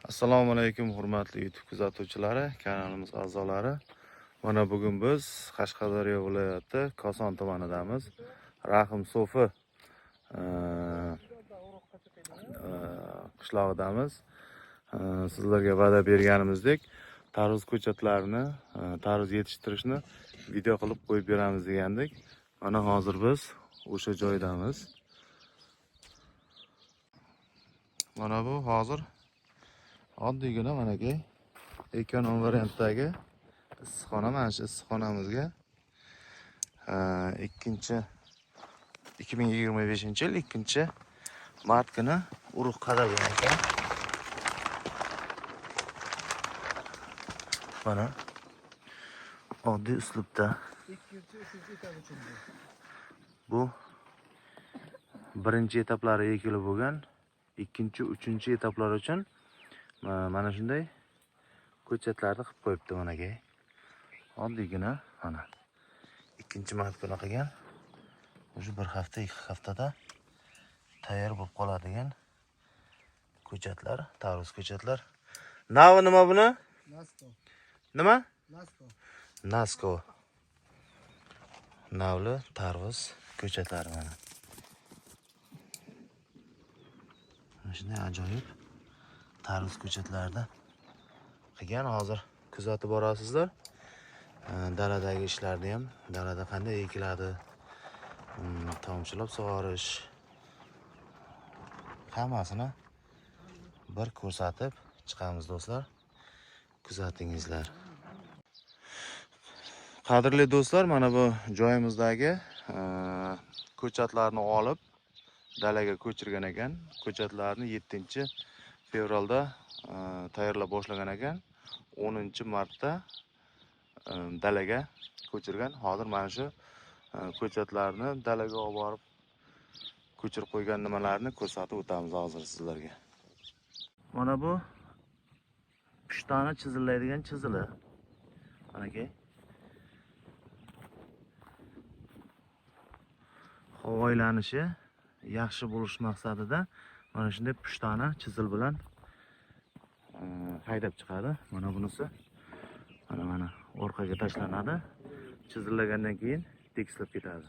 Assalomu alaykum hurmatli YouTube kuzatuvchilari, kanalimiz a'zolari. Mana bugun biz Qashqadaryo viloyati Koson tumanidamiz. Rahim So'fi qishlog'idamiz. Sizlarga va'da berganimizdek, tarvuz ko'chatlarini, tarvuz yetishtirishni video qilib qo'yib beramiz degandik. Mana hozir biz o'sha joydamiz. Mana bu hozir oddiygina manaki ekonom variantdagi issiqxona. Mana shu issiqxonamizga 2025-yil 2-mart kuni urug' qadalgan ekan. Mana oddiy uslubda. Bu birinchi etaplari ekilib bo'lgan, ikkinchi, uchinchi etaplar uchun mana shunday ko'chatlarni qilib qo'yibdi manaki. Oddiygina mana 2-mart kuni qilgan. O'sha 1 hafta, 2 haftada tayyor bo'lib qoladigan ko'chatlar, tarvuz ko'chatlar. Navi nima buni? Nasko. Nima? Nasko. Nasko. Navli tarvuz ko'chatlari mana. Mana shunday ajoyib tarvuz ko'chatlarida qilgan. Hozir kuzatib borasizlar. Daladagi ishlarni ham, dalada qanday ekiladi, tomchilab sug'orish, hammasini bir ko'rsatib chiqamiz do'stlar. Kuzatingizlar. Qadrli do'stlar, mana bu joyimizdagi ko'chatlarni olib dalaga ko'chirgan ekan. Ko'chatlarni 7-fevralda tayyorlab boshlagan ekan. 10-martda dalaga ko'chirgan. Hozir mana shu ko'chatlarni dalaga olib borib ko'chirib qo'ygan nimalarni ko'rsatib o'tamiz hozir sizlarga. Mana bu pushtani chiziladigan chizili. Manaki havo aylanishi yaxshi bo'lish maqsadida mana shunday pushtani chizil bilan haydab chiqadi. Mana bunisi mana orqaga tashlanadi. Chizillagandan keyin tekislab ketadi.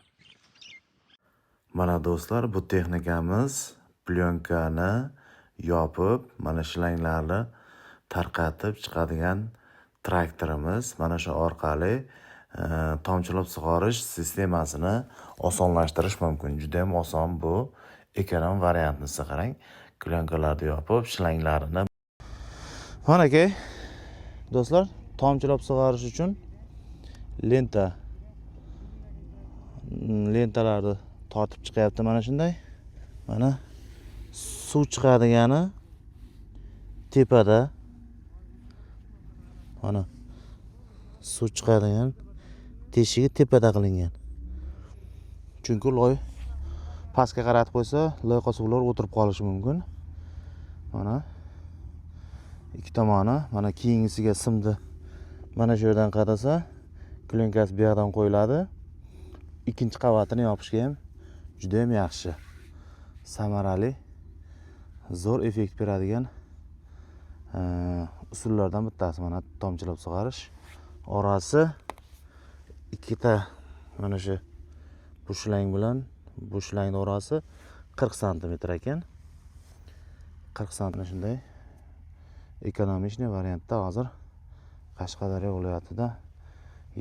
Mana do'stlar, bu texnikamiz plyonkani yopib, mana shlanglarni tarqatib chiqadigan traktorimiz. Mana shu orqali tomchilab sug'orish sistemasini osonlashtirish mumkin. Juda ham oson bu ekonom variantni. Qarang, plyankalarni yopib, shlanglarini. Mana aka do'stlar, tomchilab sug'orish uchun lentalarni tortib chiqyapti mana shunday. Mana suv chiqadigani tepada. Mana suv chiqadigan teshigi tepada qilingan. Chunki loy pastga qaratib qo'ysa, loyqa suvlar o'tirib qolishi mumkin. Mana ikki tomoni, mana keyingisiga simdi. Mana shu yerdan qadasa, plyonkasi bu yoqdan qo'yiladi. Ikkinchi qavatini yopishga ham juda ham yaxshi, samarali, zo'r effekt beradigan usullardan bittasi. Mana tomchilab sug'orish. Orasi ikkita mana shu bu shlang bilan bu shlangning orasi 40 sm ekan. 40 sm shunday ekonomishniy variantda hozir Qashqadaryo viloyatida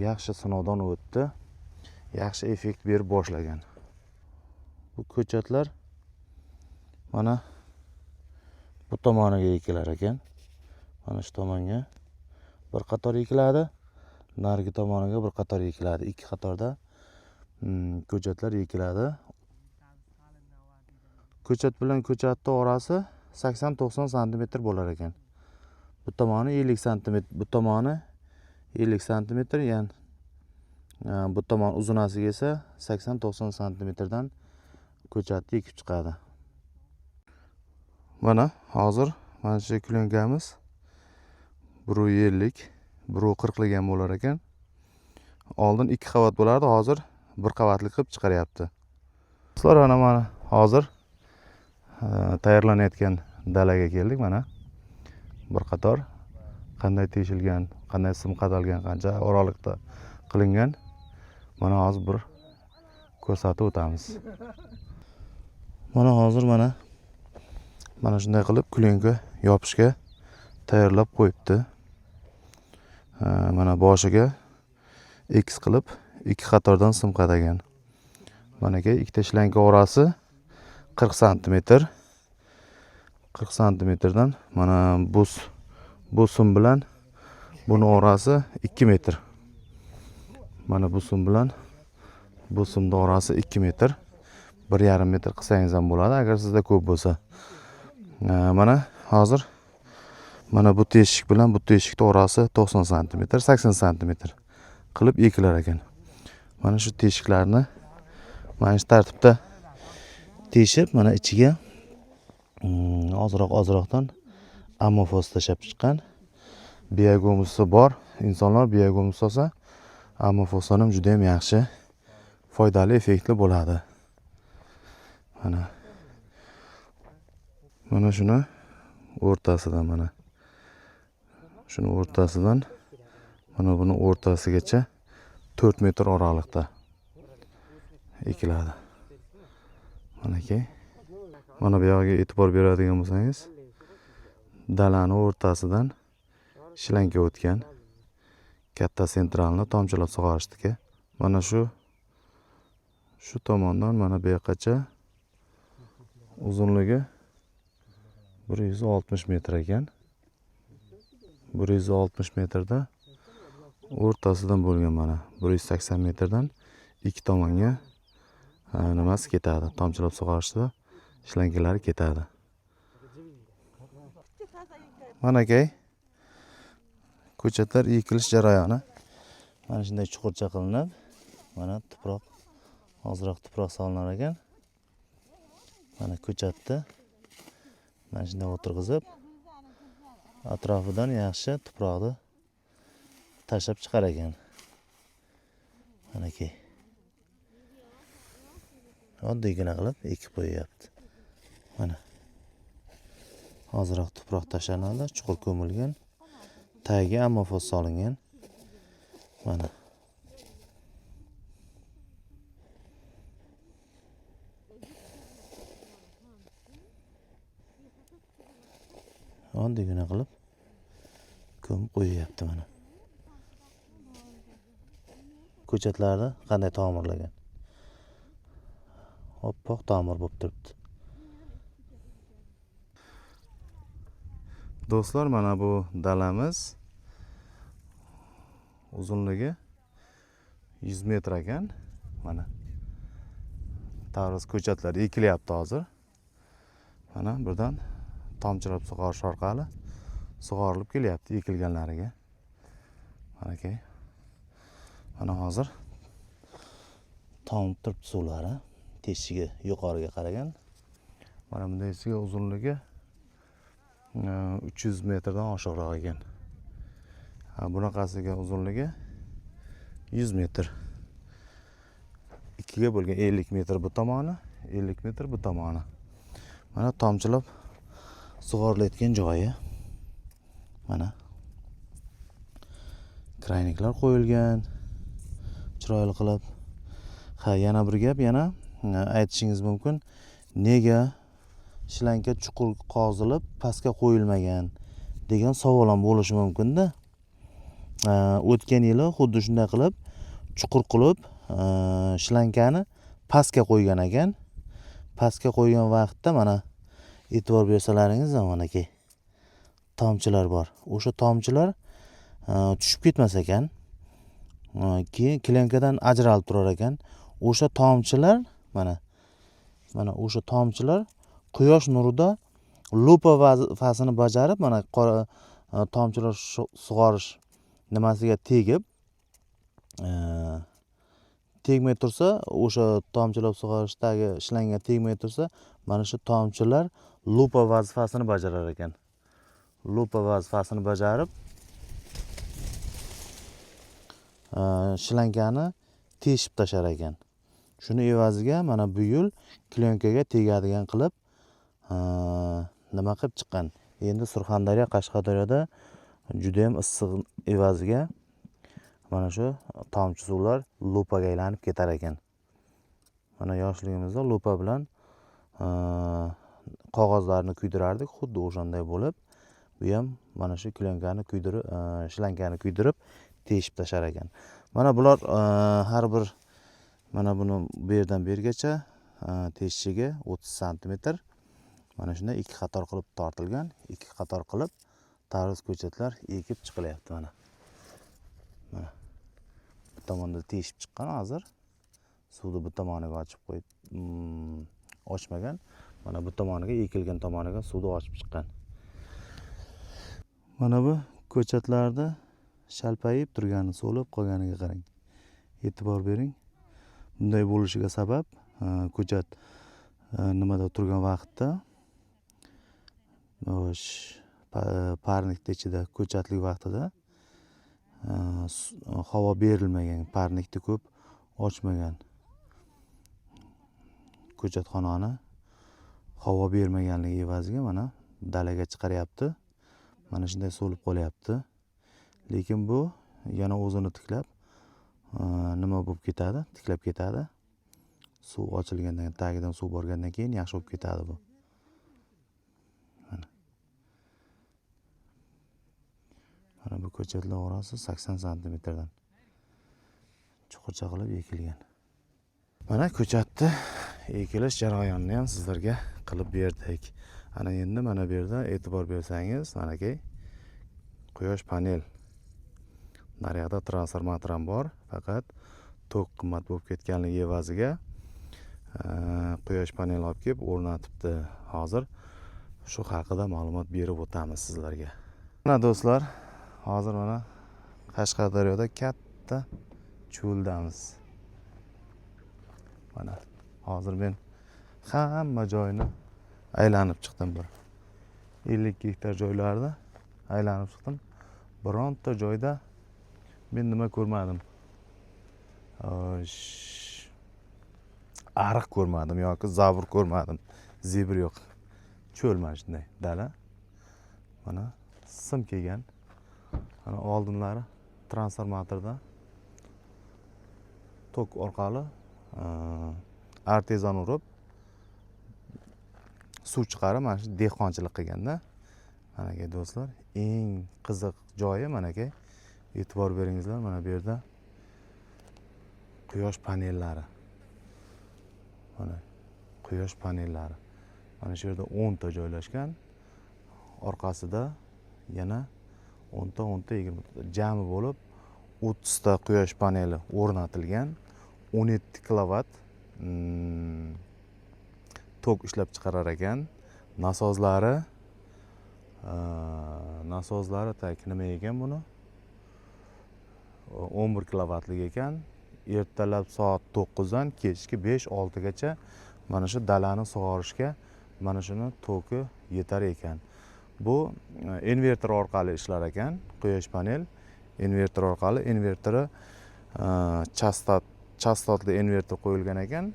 yaxshi sinovdan o'tdi. Yaxshi effekt berib boshlagan. Bu ko'chatlar mana bu tomoniga ekilar ekan. Mana shu tomonga bir qator ekiladi, narigi tomoniga bir qator ekiladi. Ikki qatorda ko'chatlar ekiladi. Ko'chat bilan ko'chatning orasi 80-90 sm bo'lar ekan. Bu tomoni 50 sm, bu tomoni 50 sm, ya'ni bu tomon uzunasiga esa 80-90 sm dan ko'chatni ekib chiqadi. Mana hozir mana shu plyonkamiz 150, 140 ham bo'lar ekan. Oldin 2 qavat bo'lardi, hozir 1 qavatli qilib chiqaryapti. Sizlar mana hozir tayyorlanayotgan dalaga keldik. Mana bir qator qanday teshilgan, qanday sim qadalgan, qancha oraliqda qilingan, mana hozir bir ko'rsatib o'tamiz. Mana hozir mana shunday qilib kulenka yopishga tayyorlab qo'yibdi. Mana boshiga X qilib ikki qatordan sim qadagan. Manaki ikkita shlanka orasi 40 sm. 40 sm dan mana bu sim bilan buni orasi 2 metr. Mana bu sim bilan bu simning orasi 2 metr. 1,5 metr qilsangiz ham bo'ladi agar sizda ko'p bo'lsa. Mana hozir mana bu teshik bilan bu teshikning orasi 90 sm, 80 sm qilib ekilar ekan. Mana shu teshiklarni mana shu tartibda teshib, mana ichiga ozroqdan amofos tashab chiqqan. Biogomusi bor insonlar biogomus olsa, amofosdan ham juda ham yaxshi, foydali, effektli bo'ladi. Mana shuni o'rtasidan mana buni o'rtasigacha 4 metr oraliqda ekiladi. Mana bu yerga e'tibor beradigan bo'lsangiz, dalani o'rtasidan shlanka o'tgan. Katta sentralni tomchilab sug'orishdiki. Mana shu tomondan mana bu yoqqacha uzunligi 160 metr ekan. 160 metrda o'rtasidan bo'lgan mana 180 metrdan ikki tomonga nimasi ketadi. Tomchilab sug'orishda shlankalari ketadi. Mana ko'chatlar ekilish jarayoni. Mana shunday chuqurcha qilinib, mana ozroq tuproq solinar ekan. Mana ko'chatni mana shunday o'tirg'izib, atrofidan yaxshi tuproqni tashlab chiqar ekan. Manaki oddiygina qilib ekib qo'yapti. Mana ozroq tuproq tashlanadi, chuqur ko'milgan, tagiga amofos solingan. Mana oddiygina qilib ko'mib qo'yyapti. Mana ko'chatlarni qanday ta'mirlagan, oppoq ta'mir bo'lib turibdi. Do'stlar, mana bu dalamiz uzunligi 100 metr ekan. Mana tarvuz ko'chatlar ekilyapti hozir. Mana birdan tomchilab sug'orish orqali sug'orilib kelyapti ekilganlariga. Mana hozir tomib turibdi suvlari. Teshigi yuqoriga qaragan. Mana bundaysiga uzunligi 300 metrdan oshiqroq ekan. Bunaqasiga uzunligi 100 metr. Ikkiga bo'lgan 50 metr bu tomoni, 50 metr bu tomoni. Mana tomchilab sug'orilayotgan joyi. Mana krayniklar qo'yilgan chiroyli qilib. Yana bir gap, yana aytishingiz mumkin, nega shlanka chuqur qozilib pastga qo'yilmagan degan savol ham bo'lishi mumkin-da. O'tgan yili xuddi shunday qilib chuqur qilib shlankani pastga qo'ygan ekan. Pastga qo'ygan vaqtda mana e'tibor bersalaringiz, manaki tomchilar bor. O'sha tomchilar tushib ketmas ekan. Keyin klenkadan ajralib turar ekan. O'sha tomchilar mana o'sha tomchilar quyosh nurida lupa vazifasini bajarib, mana tomchilar sug'orish nimasiga tegmay tursa, o'sha tomchilar sug'orishdagi shlanga tegmay tursa, mana shu tomchilar lupa vazifasini bajarar ekan. Lupa vazifasini bajarib shlankani teshib tashar ekan. Shuni evaziga mana bu yo'l klenkaga tegadigan qilib nima qilib chiqqan, Endi Surxondaryo, Qashqadaryoda juda ham issiq evaziga mana shu tomchi suvlar lupaga aylanib ketar ekan. Mana yoshligimizda lupa bilan qog'ozlarni kuydirardik, xuddi o'shanday bo'lib, bu ham mana shu klyonkani kuydirib, shlankani kuydirib teshib tashar ekan. Mana bular har bir mana buni bu yerdan bu yergacha teshishiga 30 sm. Mana shunday ikki qator qilib tortilgan, ikki qator qilib tarvuz ko'chatlar ekib chiqilyapti mana. Mana bu tomonda teshib chiqqan hozir. Suvni bu tomoniga ochib qo'yib ochmagan. Mana bu tomoniga ekilgan tomoniga suvni ochib chiqqan. Mana bu ko'chatlarda shalpayib turgani, so'lib qolganiga qarang. E'tibor bering. Bunday bo'lishiga sabab ko'chat nimada turgan vaqtda parnikning ichida ko'chatlik vaqtida havo berilmagan, parnikni ko'p ochmagan. Ko'chatxonani havo bermaganligi evaziga mana dalaga chiqaryapti. Mana shunday so'lib qolyapti. Lekin bu yana o'zini tiklab nima bo'lib ketadi? Tiklab ketadi. Suv ochilgandan, tagidan suv borgandan keyin yaxshi bo'lib ketadi bu. Mana bu ko'chatlar orasi 80 sm dan chuqurcha qilib ekilgan. Mana ko'chatni ekilish jarayonini ham sizlarga qilib berdik. Ana endi mana bu yerda e'tibor bersangiz, mana quyosh panel. Naryoqda transformator ham bor, faqat tok qimmat bo'lib ketganligi evaziga quyosh panel olib kelib o'rnatibdi. Hozir shu haqida ma'lumot berib o'tamiz sizlarga. Mana do'stlar, hozir mana Qashqadaryoda katta cho'ldamiz. Mana hozir men hamma joyni aylanib chiqdim. Bir 50 gektar joylarda aylanib chiqdim. Bironta joyda men nima ko'rmadim? Ariq ko'rmadim yoki zabur ko'rmadim. Zebr yo'q. Cho'l mana shunday dala. Mana sim kelgan. Mana oldinlari transformatorda tok orqali artezan urib suv chiqarib mana shu dehqonchilik qilganda. Mana do'stlar, eng qiziq joyi mana e'tibor beringizlar, mana bu yerda quyosh panellari. Mana quyosh panellari. Mana shu yerda 10 ta joylashgan. Orqasida yana 10 ta 20 ta jami bo'lib 30 ta quyosh paneli o'rnatilgan. 17 kilovat tok ishlab chiqarar ekan. Nasozlari tak nima ekan buni? 11 kilovatlik ekan. Ertalab soat 9 dan kechki 5-6 gacha mana shu dalani sug'orishga mana shuni toki yetar ekan. Bu invertor orqali ishlar ekan, quyosh panel invertor orqali, invertori chastotli invertor qo'yilgan ekan.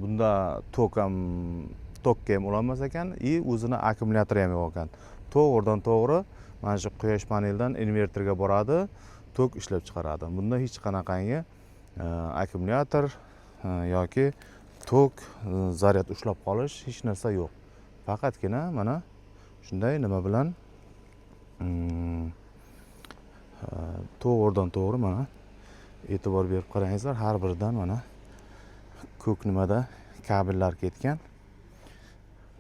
Bunda tok ham ulanmas ekan, o'zini akkumulyatori ham yo'q ekan. To'g'ridan to'g'ri mana shu quyosh paneldan invertorga boradi, tok ishlab chiqaradi. Bunda hech qanaqangi akkumulyator yoki tok zaryad ushlab qolish hech narsa yo'q. Faqatgina mana shunday nima bilan to'g'ridan to'g'ri mana e'tibor berib qarangizlar, har biridan mana ko'k nimada kabellar ketgan.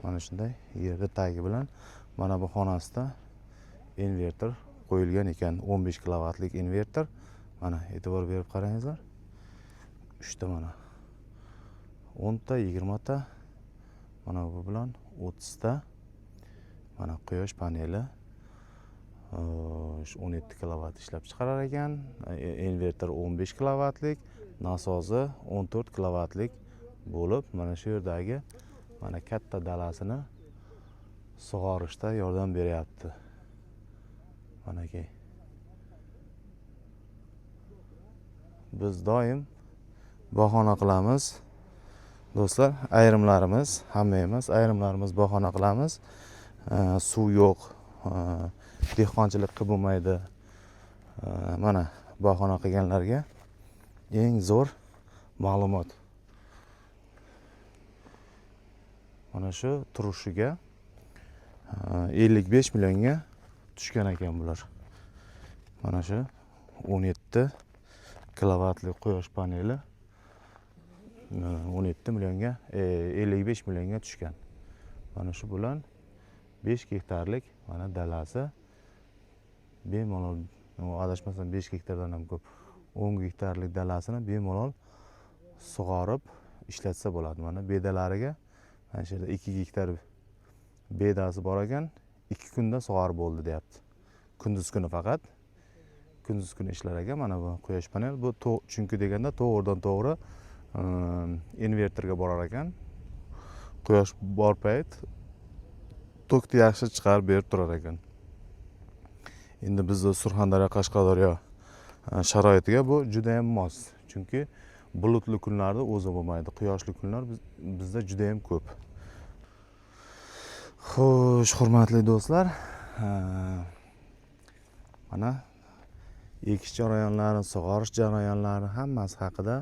Mana shunday yerda tagi bilan mana bu xonasida invertor qo'yilgan ekan, 15 kilovatlik invertor. Mana e'tibor berib qarangizlar. 3 ta mana 10 ta, 20 ta. Mana bu bilan 30 ta. Mana quyosh paneli 17 kilovat ishlab chiqarar ekan. Invertor 15 kilovatlik, nasozi 14 kilovatlik bo'lib, mana shu yerdagi mana katta dalasini sug'orishda yordam beryapti. Mana biz doim bahona qilamiz. Do'stlar, ayrimlarimiz, hamma emas, ayrimlarimiz bahona qilamiz. Suv yo'q, dehqonchilik qilib bo'lmaydi. Mana bahona qilganlarga eng zo'r ma'lumot. Mana shu turushiga 55 millionga tushgan ekan bular. Mana shu 17 kilovatli quyosh paneli 17 millionga 55 millionga tushgan. Mana shu bilan 5 gektarlik mana dalasi bemalol, adashmasam 5 gektardan ham ko'p, 10 gektarlik dalasini bemalol sug'orib ishlatsa bo'ladi. Mana bedalariga mana shu yerda 2 gektar bedasi bor ekan, 2 kunda sug'orib bo'ldi deyapti. Kunduz kuni faqat. Kunduz kuni ishlar ekan mana bu quyosh panel. Bu chunki deganda to'g'ridan to'g'ri invertorga borar ekan. Quyosh bor payt tokni yaxshi chiqarib berib turar ekan. Endi bizda Surxondaryo, Qashqadaryo sharoitiga bu juda ham mos. Chunki bulutli kunlarda o'zi bo'lmaydi. Quyoshli kunlar bizda juda ham ko'p. Xo'sh, hurmatli do'stlar, mana ekish jarayonlari, sug'orish jarayonlari hammasi haqida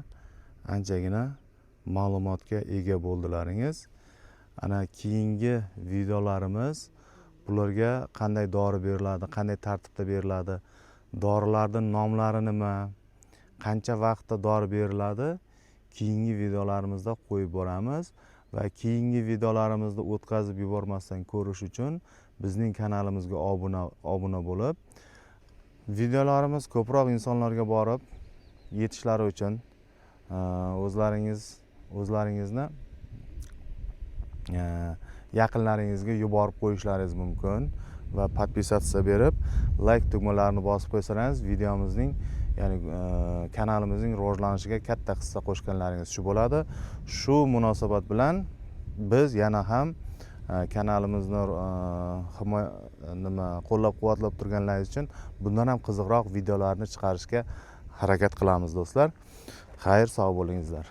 anchagina ma'lumotga ega bo'ldilaringiz. Ana keyingi videolarimiz bularga qanday dori beriladi, qanday tartibda beriladi, dorilarning nomlari nima, qancha vaqtda dori beriladi, keyingi videolarimizda qo'yib boramiz va keyingi videolarimizda o'tkazib yubormasdan ko'rish uchun bizning kanalimizga obuna bo'lib, videolarimiz ko'proq insonlarga borib yetishlari uchun o'zlaringizni yaqinlaringizga yuborib qo'yishlaringiz mumkin va podpisatsiya berib, like tugmalarini bosib qo'ysangiz videomizning, ya'ni kanalimizning rivojlanishiga katta hissa qo'shganlaringiz shu bo'ladi. Shu munosabat bilan biz yana ham kanalimizni qo'llab-quvvatlab turganlaringiz uchun bundan ham qiziqroq videolarni chiqarishga harakat qilamiz do'stlar. Xayr, sog' bo'lingizlar.